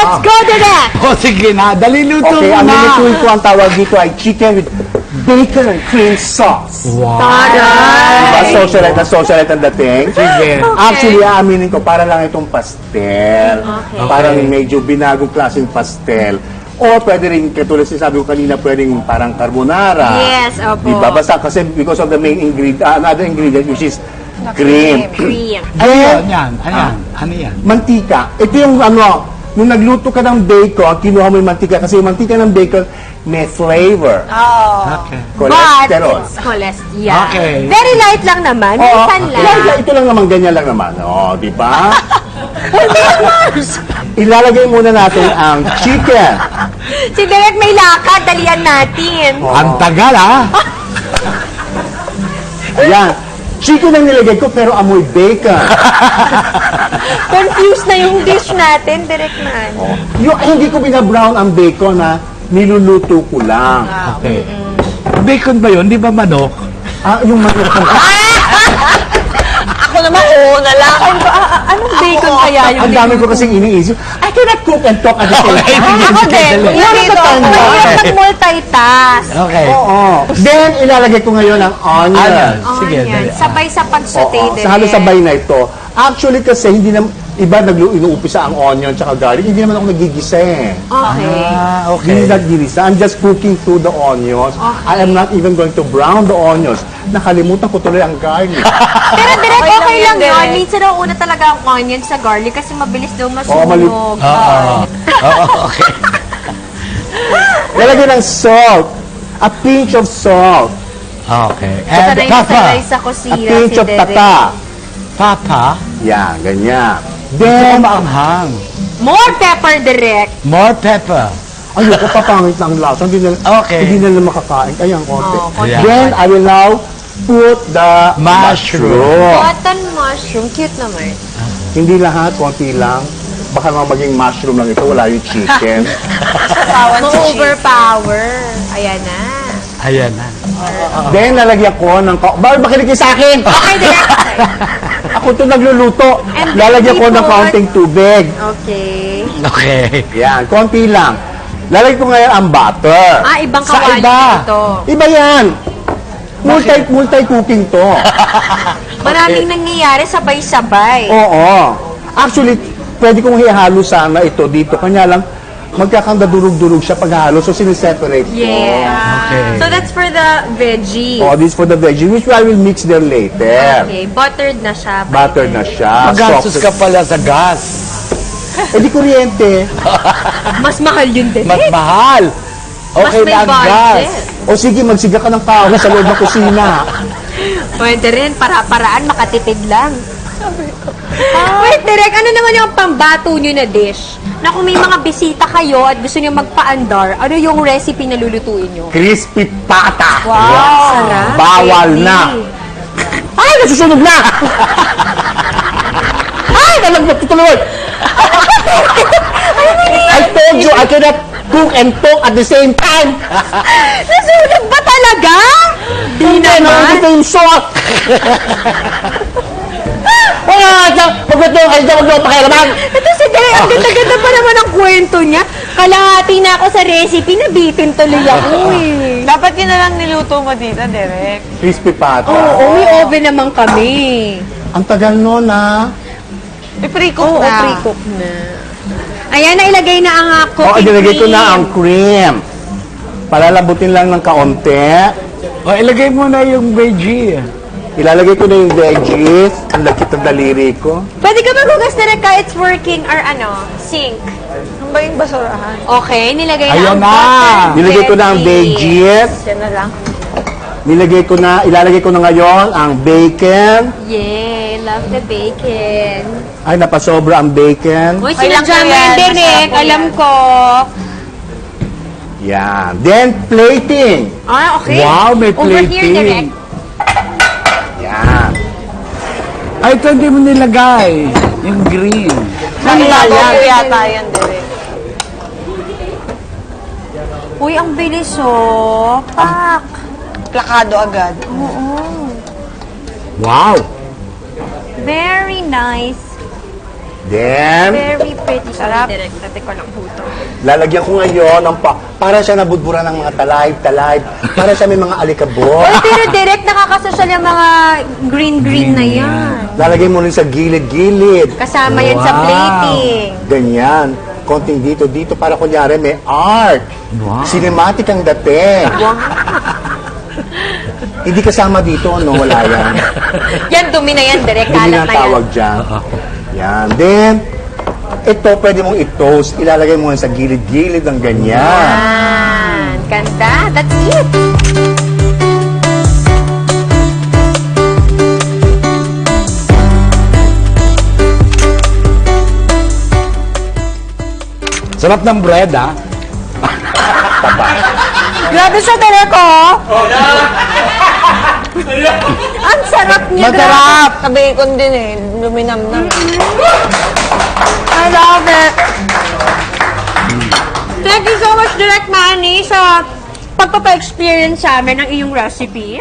Let's go, Direk! O sige na, dali luto Okay, mo ang na. nilutuin ko ang tawag dito ay chicken with bacon and cream sauce. Wow. Diba? Socialite na socialite ang dating. Sige. Actually, aaminin ko, para lang itong pastel. Parang medyo binagong klaseng pastel. O pwede rin, katulad sinasabi ko kanina, pwedeng parang carbonara. Yes, opo. Diba? Basta kasi because of the main ingredient, another ingredient which is cream. Cream. Ano Then, yan? Ano yan? mantika. Ito yung ano, nung nagluto ka ng bacon, kinuha mo yung mantika kasi yung mantika ng bacon may flavor. Okay. Cholesterol. But it's cholesterol. Yeah. Okay. Very light lang naman. Oo, Minsan lang. ito lang naman, ganyan lang naman. O, di ba? Ilalagay muna natin ang chicken. Si Direk may lakad. Dalian natin. Ang tagal, ha? Ayan. Chicken ang nilagay ko pero amoy bacon. Confused na yung dish natin, Direk man. Yung hindi ko binabrown ang bacon ha, niluluto ko lang. Okay. Bacon ba yun? Di ba manok? Yung manok. Ako naman, oo na lang. Anong bacon kaya yung Ang dami ko kasing iniisip. I cannot cook and talk at the same Okay, time. sige, Ako sige, din. dali. Yung ito, mahirap mag-multitask. Okay. Oo. Then, ilalagay ko ngayon ang onion. Ano? Sige, Onion. dali. Sabay sa pag-saute, Oo, Direk. sa halos sabay na ito. Actually kasi hindi na iba inuupisa ang onion tsaka garlic. Hindi naman ako nagigisa eh. Okay. Hindi Okay. nagigisa. I'm just cooking through the onions. I am not even going to brown the onions. Nakalimutan ko tuloy ang garlic. Pero Direk, Okay okay lang lang yun, yun. Direk. Minsan daw una talaga ang onion sa garlic kasi mabilis daw Oo, masunog. Oo. Oo, okay. Lalagyan ng salt. A pinch of salt. Okay. Sanay And na sanay papa. sa A kusina si pinch of Direk. tata. Papa. Yan, ganyan. Gusto ko Then, maanghang. More pepper, Direk. More pepper. ayoko papangit ng lasa. Okay. Hindi na makakain. Ayan, konti. konti. Then, I will now put the Mushroom. Cotton mushroom. Cute naman. Hindi lahat, konti lang. Baka naman maging mushroom lang ito, wala yung chicken. Ma-overpower. Ayan na. Ayan na. Then, lalagyan ko ng... Bakit makinig kayo sa akin? Okay, Direk. Ako to nagluluto. And Lalagyan ko ng before- kaunting tubig. Okay. Okay. Yan, konti lang. Lalagyan ko ngayon ang butter. Ibang Sa kawali iba. na ito. Iba yan. Multi-cooking to. Maraming nangyayari sabay-sabay. Oo. Actually, pwede kong ihalo sana ito dito. Kanya lang, magkakandadurog-durog siya paghalo. So, siniseparate ko. Yeah. Okay. So that's for the veggie. Oh, this for the veggie, which I will mix them later. Okay, buttered na siya. Buttered na siya. Magastos Soft. ka pala sa gas. Eh, di kuryente. Mas mahal yun din. Mas mahal. Okay Mas may na ang gas. budget. O sige, magsiga ka ng kahoy sa loob ng kusina. Pwede rin, para-paraan, makatipid lang. Wait, Direk, ano naman yung pambato nyo na dish? Na kung may mga bisita kayo at gusto nyo magpa-andar, ano yung recipe na lulutuin nyo? Crispy pata. Wow! Sarap. Bawal Ready. na. Ay, nasusunog na! Ay, nalaglag ko tuloy! I told you I cannot cook and talk at the same time. Nasunog ba talaga? Di Hindi, nakikita naman. yung salt. Huwag mo pakialaman. Ito si Direk, ang ganda-ganda pa naman ang kwento niya. Kalahati na ako sa recipe, nabitin tuloy ako eh. Dapat yun na lang niluto mo dito, Derek. Crispy pata. Oo, may oven naman kami. Ang tagal nun, ha? I-pre-cook Oo, na. pre-cook na. Ayan, na ilagay na ang O, cooking ilagay ko cream. na ang cream. Palalabutin lang ng kaunti. O, ilagay mo na yung veggie. Ilalagay ko na yung veggies. Ang lagkit ng daliri ko. Pwede ka maghugas na ka it's working or ano, sink. Ano ba yung basurahan? Okay, nilagay na Ayan ang na. butter. Nilagay ko na ang veggies. Yan na lang. Ilalagay ko na ngayon ang bacon. Yay, love the bacon. Ay, napasobra ang bacon. Uy, Kailang sinadya mo ko yan. yan, Direk. Masarap po Alam yan. ko. Yan. Then, plating. Okay. Wow, may Over here, plating. Direk. Yan. Ay, ito hindi mo nilagay. Yung green. Nalilabo ko yata yan, Derek. Uy, ang bilis oh. Pak. Plakado agad. Wow. Very nice. Then, Very pretty. Sarap. Direct. Dati ko lang po ito. lalagyan ko ngayon ng para siya nabudbura ng mga talayb. Para siya may mga alikabok. Oy, pero direct nakakasosyal yung mga green na yan. Lalagay mo rin sa gilid-gilid. Kasama yan sa Wow. plating. Ganyan. Konting dito, para kunyari may art. Wow. Cinematic ang dating. Hindi kasama dito, no? Wala yan. Yan, dumi na yan, direct. Hindi Kalat na na yan. tawag dyan. Yan. Then, ito pwede mong i-toast. Ilalagay mo sa gilid-gilid ng ganyan. Yan. Ganda. That's it. Sarap ng bread, ah. Grabe sa direct, oh. Ang sarap niya. Masarap! Sa bacon din eh. Luminam-nam. I love it. Thank you so much, Direct Manny, sa pagpapa-experience sa amin ng iyong recipe.